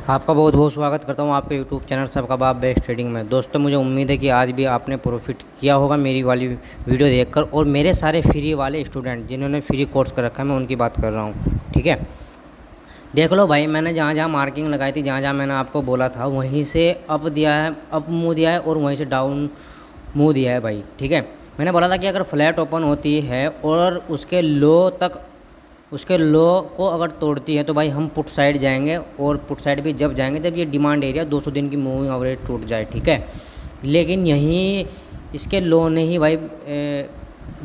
आपका बहुत बहुत स्वागत करता हूँ आपके यूट्यूब चैनल सबका बाप बेस्ट ट्रेडिंग में। दोस्तों, मुझे उम्मीद है कि आज भी आपने प्रॉफिट किया होगा मेरी वाली वीडियो देखकर। और मेरे सारे फ्री वाले स्टूडेंट जिन्होंने फ्री कोर्स कर रखा है, मैं उनकी बात कर रहा हूँ। ठीक है, देख लो भाई, मैंने जहाँ जहाँ मार्किंग लगाई थी, जहाँ जहाँ मैंने आपको बोला था, वहीं से अप दिया है, अप मूव दिया है, और वहीं से डाउन मूव दिया है भाई। ठीक है, मैंने बोला था कि अगर फ्लैट ओपन होती है और उसके लो को अगर तोड़ती है तो भाई हम पुट साइड जाएंगे। और पुट साइड भी जब जाएंगे जब ये डिमांड एरिया 200 दिन की मूविंग एवरेज टूट जाए। ठीक है, लेकिन यहीं इसके लो ने ही भाई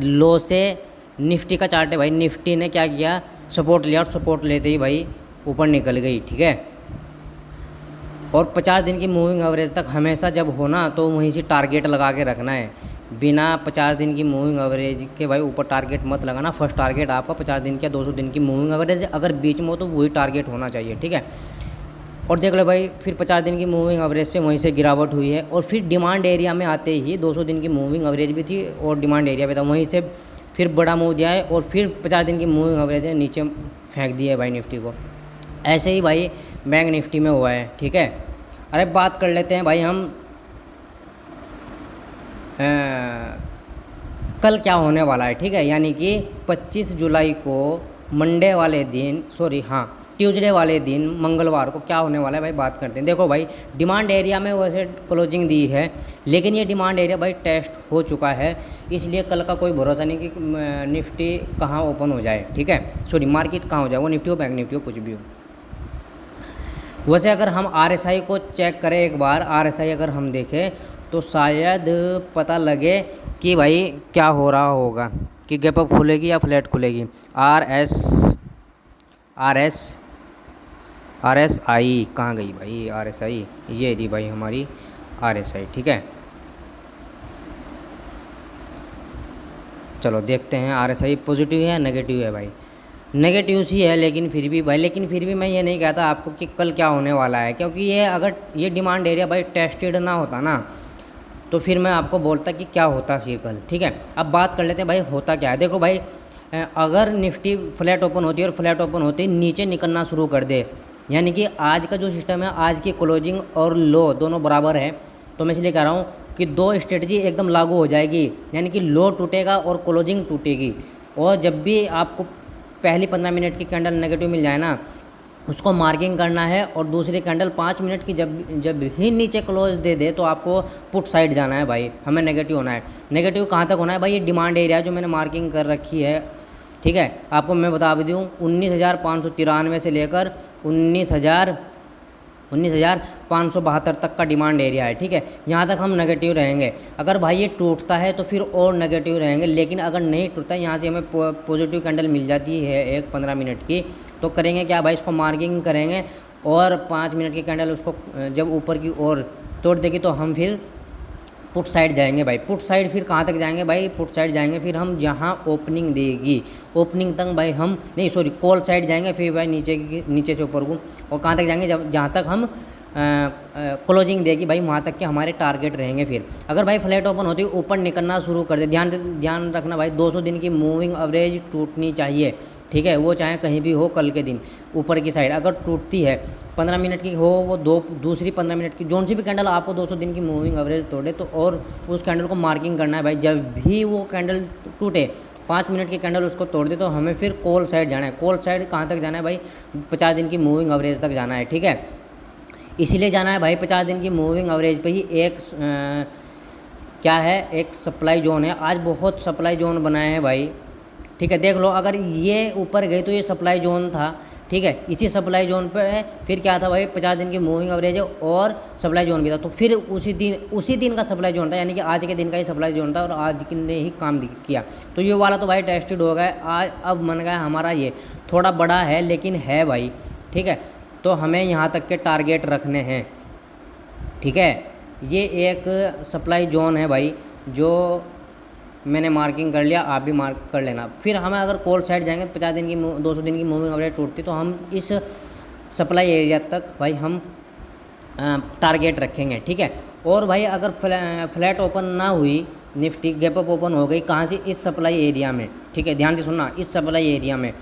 लो से निफ्टी का चार्ट है भाई। निफ्टी ने क्या किया, सपोर्ट लिया, और सपोर्ट लेते ही भाई ऊपर निकल गई। ठीक है, और 50 दिन की मूविंग एवरेज तक हमेशा जब होना तो वहीं से टारगेट लगा के रखना है। बिना 50 दिन की मूविंग एवरेज के भाई ऊपर टारगेट मत लगाना। फर्स्ट टारगेट आपका 50 दिन का 200 दिन की मूविंग एवरेज, अगर बीच में हो तो वही टारगेट होना चाहिए। ठीक है, और देख लो भाई, फिर 50 दिन की मूविंग एवरेज से वहीं से गिरावट हुई है, और फिर डिमांड एरिया में आते ही 200 दिन की मूविंग एवरेज भी थी और डिमांड एरिया भी था, वहीं से फिर बड़ा मूव दिया है, और फिर 50 दिन की मूविंग एवरेज है नीचे फेंक दी है भाई निफ्टी को। ऐसे ही भाई बैंक निफ्टी में हुआ है। ठीक है, अरे बात कर लेते हैं भाई हम कल क्या होने वाला है। ठीक है, यानी कि 25 जुलाई को मंडे वाले दिन, ट्यूसडे वाले दिन, मंगलवार को क्या होने वाला है भाई, बात करते हैं। देखो भाई, डिमांड एरिया में वैसे क्लोजिंग दी है, लेकिन ये डिमांड एरिया भाई टेस्ट हो चुका है, इसलिए कल का कोई भरोसा नहीं कि निफ्टी कहाँ ओपन हो जाए। ठीक है, मार्केट कहाँ हो जाए, वो निफ्टी हो, बैंक निफ्टी हो, कुछ भी हो। वैसे अगर हम RSI को चेक करें एक बार, RSI अगर हम देखें तो शायद पता लगे कि भाई क्या हो रहा होगा, कि गैप अप खुलेगी या फ्लैट खुलेगी। RSI कहाँ गई भाई, RSI ये रही भाई हमारी RSI। ठीक है, चलो देखते हैं RSI पॉजिटिव है नेगेटिव है भाई। नेगेटिव सी है, लेकिन फिर भी मैं ये नहीं कहता आपको कि कल क्या होने वाला है, क्योंकि ये अगर ये डिमांड एरिया भाई टेस्टेड ना होता ना तो फिर मैं आपको बोलता कि क्या होता फिर कल। ठीक है, अब बात कर लेते हैं भाई होता क्या है। देखो भाई, अगर निफ्टी फ्लैट ओपन होती है और फ्लैट ओपन होते ही नीचे निकलना शुरू कर दे, यानी कि आज का जो सिस्टम है, आज की क्लोजिंग और लो दोनों बराबर है, तो मैं इसलिए कह रहा हूँ कि दो स्ट्रेटजी एकदम लागू हो जाएगी, यानी कि लो टूटेगा और क्लोजिंग टूटेगी। और जब भी आपको पहली 15 मिनट की कैंडल नेगेटिव मिल जाए ना, उसको मार्किंग करना है, और दूसरी कैंडल 5 मिनट की जब ही नीचे क्लोज दे दे तो आपको पुट साइड जाना है भाई, हमें नेगेटिव होना है। नेगेटिव कहाँ तक होना है भाई, ये डिमांड एरिया जो मैंने मार्किंग कर रखी है। ठीक है, आपको मैं बता भी दूँ, 19,593 से लेकर 19,572 तक का डिमांड एरिया है। ठीक है, यहाँ तक हम नेगेटिव रहेंगे। अगर भाई ये टूटता है तो फिर और नेगेटिव रहेंगे, लेकिन अगर नहीं टूटता, यहाँ से हमें पॉजिटिव कैंडल मिल जाती है एक 15 मिनट की, तो करेंगे क्या भाई, इसको मार्किंग करेंगे, और 5 मिनट की कैंडल उसको जब ऊपर की ओर तोड़ देगी तो हम फिर पुट साइड जाएंगे भाई। पुट साइड फिर कहाँ तक जाएंगे भाई, पुट साइड जाएंगे फिर हम जहाँ ओपनिंग देगी, ओपनिंग तक भाई हम नहीं, कॉल साइड जाएंगे फिर भाई नीचे से ऊपर को, और कहाँ तक जाएंगे, जहाँ तक हम क्लोजिंग देगी भाई, वहाँ तक के हमारे टारगेट रहेंगे। फिर अगर भाई फ्लैट ओपन होती है ऊपर निकलना शुरू कर दे, ध्यान रखना भाई, 200 दिन की मूविंग एवरेज टूटनी चाहिए। ठीक है, वो चाहे कहीं भी हो, कल के दिन ऊपर की साइड अगर टूटती है, 15 मिनट की हो, वो दूसरी 15 मिनट की जोन सी भी कैंडल आपको 200 दिन की मूविंग एवरेज तोड़े, तो और उस कैंडल को मार्किंग करना है भाई। जब भी वो कैंडल टूटे, 5 मिनट की कैंडल उसको तोड़ दे, तो हमें फिर कॉल साइड जाना है। कॉल साइड कहाँ तक जाना है भाई, 50 दिन की मूविंग एवरेज तक जाना है। ठीक है, इसीलिए जाना है भाई 50 दिन की मूविंग एवरेज पे ही। एक क्या है, एक सप्लाई जोन है, आज बहुत सप्लाई जोन बनाए हैं भाई। ठीक है, देख लो, अगर ये ऊपर गई तो ये सप्लाई जोन था। ठीक है, इसी सप्लाई जोन पे फिर क्या था भाई, 50 दिन की मूविंग एवरेज और सप्लाई जोन भी था, तो फिर उसी दिन का सप्लाई जोन था, यानी कि आज के दिन का ही सप्लाई जोन था, और आज ने ही काम किया। तो ये वाला तो भाई टेस्टेड हो गया आज, अब मन गया हमारा, ये थोड़ा बड़ा है लेकिन है भाई। ठीक है, तो हमें यहाँ तक के टारगेट रखने हैं। ठीक है, ये एक सप्लाई जोन है भाई, जो मैंने मार्किंग कर लिया, आप भी मार्क कर लेना। फिर हमें अगर कॉल साइड जाएंगे, 50 दिन की 200 दिन की मूविंग एवरेज टूटती, तो हम इस सप्लाई एरिया तक भाई हम टारगेट रखेंगे। ठीक है, और भाई अगर फ्लैट ओपन ना हुई, निफ्टी गैप अप ओपन हो गई, कहाँ से, इस सप्लाई एरिया में। ठीक है, ध्यान से सुनना, इस सप्लाई एरिया में,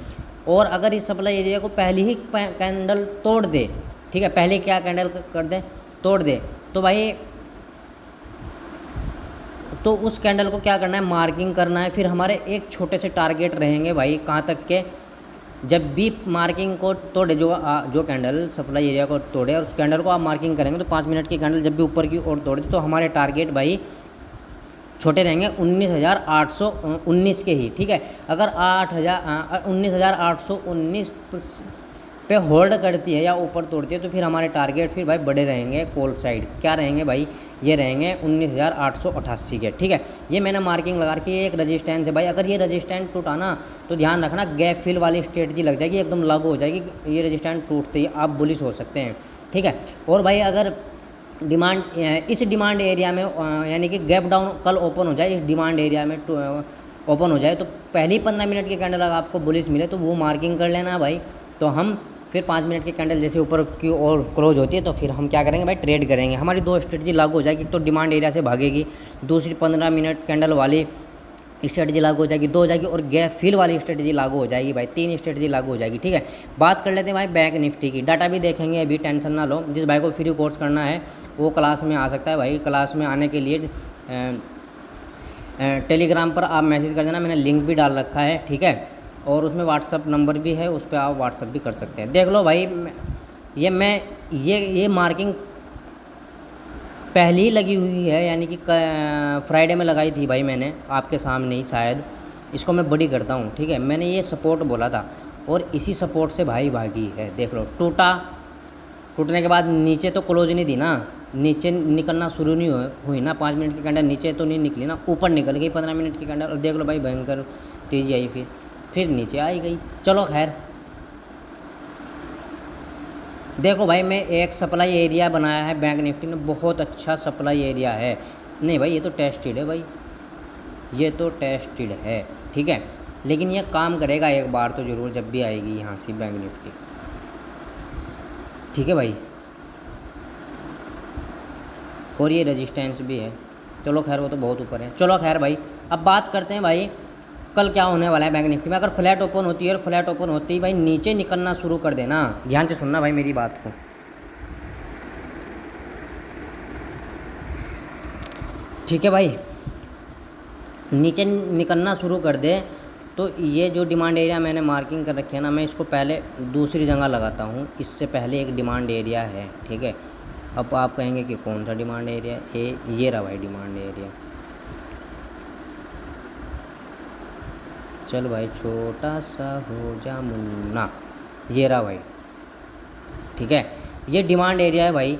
और अगर इस सप्लाई एरिया को पहली ही कैंडल तोड़ दे, ठीक है। पहले क्या कैंडल कर दें, तोड़ दे, तो भाई तो उस कैंडल को क्या करना है, मार्किंग करना है। फिर हमारे एक छोटे से टारगेट रहेंगे भाई, कहाँ तक के, जब भी मार्किंग को तोड़े, जो कैंडल सप्लाई एरिया को तोड़े और उस कैंडल को आप मार्किंग करेंगे तो 5 मिनट की कैंडल जब भी ऊपर की ओर तोड़े तो हमारे टारगेट भाई छोटे रहेंगे 19,819 के ही, ठीक है। अगर 19,819 पे होल्ड करती है या ऊपर तोड़ती है तो फिर हमारे टारगेट फिर भाई बड़े रहेंगे। कॉल साइड क्या रहेंगे भाई, ये रहेंगे 19,888 के, ठीक है। ये मैंने मार्किंग लगा रखी है। एक रजिस्टेंस है भाई, अगर ये रजिस्टेंस टूटा ना तो ध्यान रखना गैप फिल वाली स्ट्रेटजी लग जाएगी, एकदम लागू हो जाएगी। ये रजिस्टेंस टूटते ही आप बुलिश हो सकते हैं, ठीक है। और भाई अगर इस डिमांड एरिया में यानी कि गैप डाउन कल ओपन हो जाए, इस डिमांड एरिया में ओपन हो जाए तो पहली 15 मिनट की कैंडल अगर आपको बुलिश मिले तो वो मार्किंग कर लेना भाई। तो हम फिर 5 मिनट की कैंडल जैसे ऊपर की ओर क्लोज होती है तो फिर हम क्या करेंगे भाई, ट्रेड करेंगे। हमारी 2 स्ट्रेटजी लागू हो जाएगी, एक तो डिमांड एरिया से भागेगी, दूसरी 15 मिनट कैंडल वाली स्ट्रेटजी लागू हो जाएगी, 2 हो जाएगी, और गैप फिल वाली स्ट्रेटजी लागू हो जाएगी भाई, 3 स्ट्रेटजी लागू हो जाएगी, ठीक है। बात कर लेते हैं भाई बैंक निफ्टी की। डाटा भी देखेंगे, अभी टेंशन ना लो। जिस भाई को फ्री कोर्स करना है वो क्लास में आ सकता है भाई। क्लास में आने के लिए टेलीग्राम पर आप मैसेज कर देना, मैंने लिंक भी डाल रखा है, ठीक है। और उसमें व्हाट्सअप नंबर भी है, उस पर आप व्हाट्सअप भी कर सकते हैं। देख लो भाई, ये मार्किंग पहले ही लगी हुई है, यानी कि फ्राइडे में लगाई थी भाई मैंने आपके सामने ही, शायद इसको मैं बड़ी करता हूँ, ठीक है। मैंने ये सपोर्ट बोला था और इसी सपोर्ट से भाई भागी है। देख लो, टूटने के बाद नीचे तो क्लोज नहीं दी ना, नीचे निकलना शुरू नहीं हुई ना। 5 मिनट की कैंडल नीचे तो नहीं निकली ना, ऊपर निकल गई 15 मिनट की कैंडल। और देख लो भाई, भयंकर तेज़ी आई, फिर नीचे आई गई। चलो खैर, देखो भाई, मैं एक सप्लाई एरिया बनाया है बैंक निफ्टी में, बहुत अच्छा सप्लाई एरिया है। नहीं भाई, ये तो टेस्टेड है भाई, ये तो टेस्टेड है, ठीक है। लेकिन ये काम करेगा एक बार तो ज़रूर, जब भी आएगी यहाँ से बैंक निफ्टी, ठीक है भाई। और ये रेजिस्टेंस भी है। चलो खैर, वो तो बहुत ऊपर है। चलो खैर भाई, अब बात करते हैं भाई कल क्या होने वाला है बैंक निफ्टी में। अगर फ्लैट ओपन होती है और फ्लैट ओपन होती है भाई नीचे निकलना शुरू कर देना। ध्यान से सुनना भाई मेरी बात को, ठीक है भाई। नीचे निकलना शुरू कर दे तो ये जो डिमांड एरिया मैंने मार्किंग कर रखी है ना, मैं इसको पहले दूसरी जगह लगाता हूँ। इससे पहले एक डिमांड एरिया है, ठीक है। अब आप कहेंगे कि कौन सा डिमांड एरिया, ये रहा भाई डिमांड एरिया। चल भाई, छोटा सा हो जा मुन्ना, ये रहा भाई, ठीक है। ये डिमांड एरिया है भाई।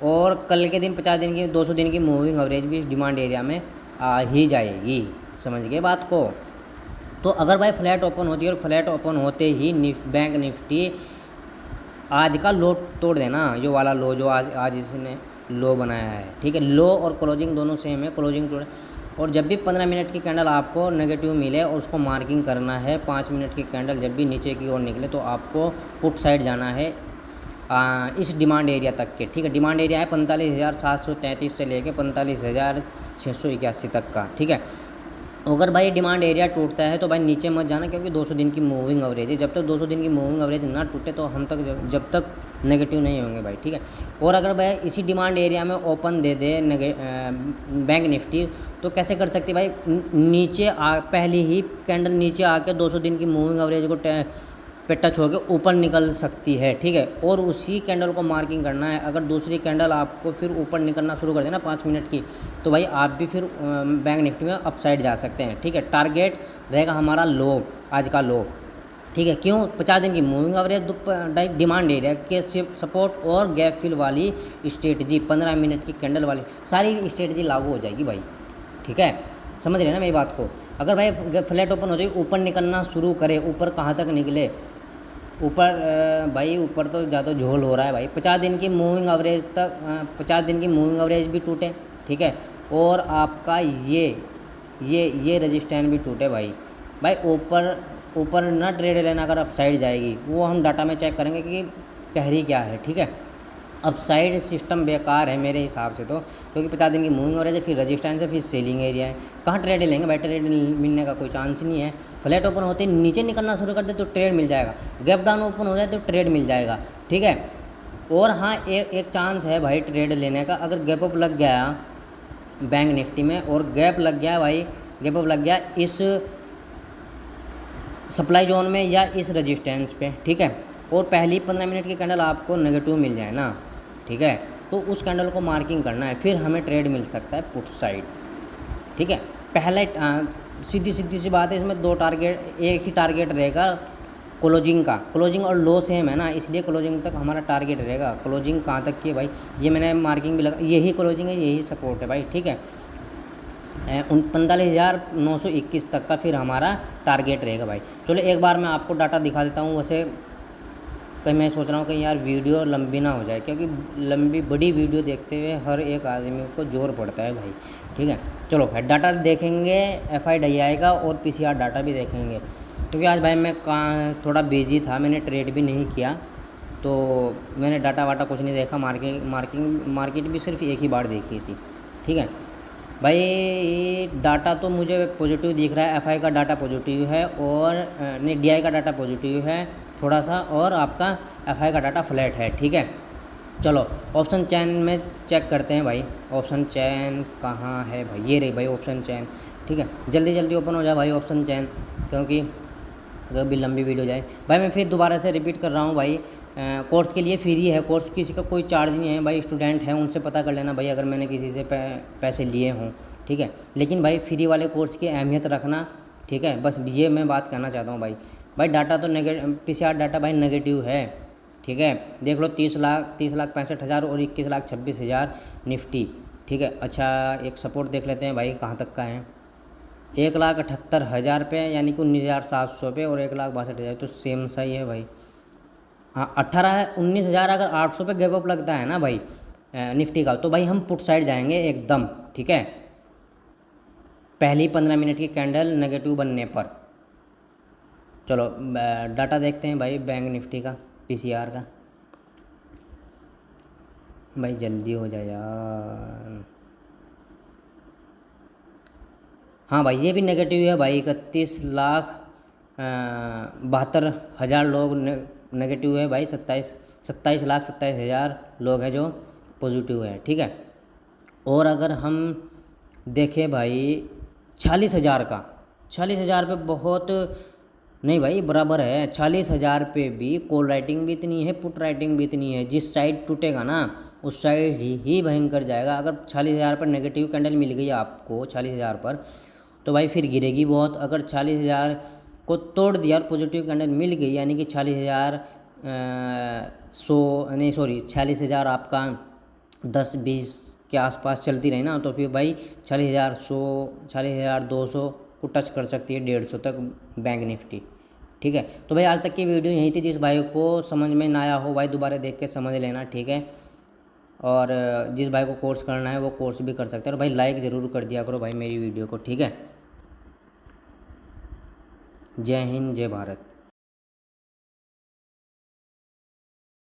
और कल के दिन 50 दिन की 200 दिन की मूविंग एवरेज भी इस डिमांड एरिया में आ ही जाएगी, समझ गए बात को। तो अगर भाई फ्लैट ओपन होती है और फ्लैट ओपन होते ही बैंक निफ्टी आज का लो तोड़ देना, जो वाला लो जो आज इसने लो बनाया है, ठीक है। लो और क्लोजिंग दोनों सेम है, क्लोजिंग तोड़। और जब भी 15 मिनट की कैंडल आपको नेगेटिव मिले और उसको मार्किंग करना है, 5 मिनट की कैंडल जब भी नीचे की ओर निकले तो आपको पुट साइड जाना है इस डिमांड एरिया तक के, ठीक है। डिमांड एरिया है 45,733 से लेके 45,681 तक का, ठीक है। अगर भाई डिमांड एरिया टूटता है तो भाई नीचे मत जाना, क्योंकि 200 दिन की मूविंग एवरेज है। जब तक 200 दिन की मूविंग एवरेज ना टूटे तो हम तक जब तक नेगेटिव नहीं होंगे भाई, ठीक है। और अगर भाई इसी डिमांड एरिया में ओपन दे दे बैंक निफ्टी तो कैसे कर सकते भाई, नीचे पहली ही कैंडल नीचे आके 200 दिन की मूविंग एवरेज को पे टच होकर ऊपर निकल सकती है, ठीक है। और उसी कैंडल को मार्किंग करना है। अगर दूसरी कैंडल आपको फिर ऊपर निकलना शुरू कर देना 5 मिनट की, तो भाई आप भी फिर बैंक निफ्टी में अपसाइड जा सकते हैं, ठीक है। टारगेट रहेगा हमारा लो, आज का लो, ठीक है। क्यों? 50 दिन की मूविंग एवरेज, डिमांड एरिया के सपोर्ट और गैप फिल वाली स्ट्रेटजी, 15 मिनट की कैंडल वाली सारी स्ट्रेटजी लागू हो जाएगी भाई, ठीक है। समझ रहे ना मेरी बात को। अगर भाई फ्लैट ओपन होते ही ऊपर निकलना शुरू करे, ऊपर कहाँ तक निकले, ऊपर भाई ऊपर तो ज़्यादा झोल हो रहा है भाई। 50 दिन की मूविंग एवरेज तक 50 दिन की मूविंग एवरेज भी टूटे, ठीक है। और आपका ये रजिस्टेंस भी टूटे भाई। ऊपर ना ट्रेड लेना, अगर अपसाइड जाएगी वो हम डाटा में चेक करेंगे कि कह रही क्या है, ठीक है। अपसाइड सिस्टम बेकार है मेरे हिसाब से तो, क्योंकि 50 दिन की मूविंग एवरेज है, फिर रजिस्टेंस है, फिर सेलिंग एरिया है। कहाँ ट्रेड लेंगे भाई, ट्रेड मिलने का कोई चांस नहीं है। फ्लैट ओपन होते नीचे निकलना शुरू कर दे तो ट्रेड मिल जाएगा, गैप डाउन ओपन हो जाए तो ट्रेड मिल जाएगा, ठीक है। और हाँ, एक चांस है भाई ट्रेड लेने का। अगर गैप अप लग गया बैंक निफ्टी में और गैप लग गया भाई, गैप अप लग गया इस सप्लाई जोन में या इस रेजिस्टेंस पे, ठीक है, और पहली 15 मिनट की कैंडल आपको नेगेटिव मिल जाए ना, ठीक है, तो उस कैंडल को मार्किंग करना है, फिर हमें ट्रेड मिल सकता है पुट साइड, ठीक है। पहले सीधी सी बात है, इसमें दो टारगेट, एक ही टारगेट रहेगा क्लोजिंग का, क्लोजिंग और लो सेम है ना, इसलिए क्लोजिंग तक हमारा टारगेट रहेगा। क्लोजिंग कहाँ तक की है भाई, ये मैंने मार्किंग भी लगा, यही क्लोजिंग है, यही सपोर्ट है भाई, ठीक है। 45,921 तक का फिर हमारा टारगेट रहेगा भाई। चलो एक बार मैं आपको डाटा दिखा देता हूँ। वैसे कहीं मैं सोच रहा हूँ कि यार वीडियो लंबी ना हो जाए, क्योंकि बड़ी वीडियो देखते हुए हर एक आदमी को जोर पड़ता है भाई, ठीक है। चलो खैर डाटा देखेंगे, FIDI का और PCR डाटा भी देखेंगे, क्योंकि आज भाई मैं थोड़ा बिजी था, मैंने ट्रेड भी नहीं किया, तो मैंने डाटा वाटा कुछ नहीं देखा। मार्केट भी सिर्फ एक ही बार देखी थी, ठीक है भाई। डाटा तो मुझे पॉजिटिव दिख रहा है, FI का डाटा पॉजिटिव है, और नहीं DI का डाटा पॉजिटिव है थोड़ा सा, और आपका FI का डाटा फ्लैट है, ठीक है। चलो ऑप्शन चैन में चेक करते हैं भाई। ऑप्शन चैन कहाँ है भाई, ये रही भाई ऑप्शन चैन, ठीक है। जल्दी ओपन हो जाए भाई ऑप्शन चैन, क्योंकि अगर भी लंबी वीडियो जाए भाई। मैं फिर दोबारा से रिपीट कर रहा हूँ भाई, कोर्स के लिए फ्री है, कोर्स किसी का कोई चार्ज नहीं है भाई। स्टूडेंट है उनसे पता कर लेना भाई, अगर मैंने किसी से पैसे लिए हों, ठीक है। लेकिन भाई फ्री वाले कोर्स की अहमियत रखना, ठीक है, बस ये मैं बात कहना चाहता हूँ भाई डाटा तो PCR डाटा भाई नेगेटिव है, ठीक है। देख लो 30,65,000 और 21,26,000 निफ्टी, ठीक है। अच्छा एक सपोर्ट देख लेते हैं भाई कहाँ तक का है, 1,78,000 पे, यानी कि 19,700 पे, और 1,62,000, तो सेम सा ही है भाई। हाँ 19,000 अगर 800 पे गैप अप लगता है ना भाई निफ्टी का, तो भाई हम पुट साइड जाएंगे एकदम, ठीक है, पहली 15 मिनट की कैंडल नेगेटिव बनने पर। चलो डाटा देखते हैं भाई बैंक निफ्टी का, PCR का, भाई जल्दी हो जाए यार। हाँ भाई ये भी नेगेटिव है भाई, 31,72,000 लोग नेगेटिव है भाई, 27,27,27,000 लोग हैं जो पॉजिटिव है, ठीक है। और अगर हम देखें भाई 40,000 का, 40,000 पे बहुत नहीं भाई, बराबर है। 40,000 पे भी कॉल राइटिंग भी इतनी है, पुट राइटिंग भी इतनी है, जिस साइड टूटेगा ना उस साइड ही भयंकर जाएगा। अगर 40,000 पर नेगेटिव कैंडल मिल गई आपको 40,000 पर, तो भाई फिर गिरेगी बहुत। अगर 40,000 को तोड़ दिया और पॉजिटिव कैंडल मिल गई, यानी कि 40,000 आपका 10-20 के आसपास चलती रही ना, तो फिर भाई 40,100 40,200 को टच कर सकती है, 150 तक बैंक निफ्टी, ठीक है। तो भाई आज तक की वीडियो यहीं थी। जिस भाई को समझ में ना आया हो भाई दोबारा देख के समझ लेना, ठीक है। और जिस भाई को कोर्स करना है वो कोर्स भी कर सकते हैं। और भाई लाइक ज़रूर कर दिया करो भाई मेरी वीडियो को, ठीक है। जय हिंद जय भारत।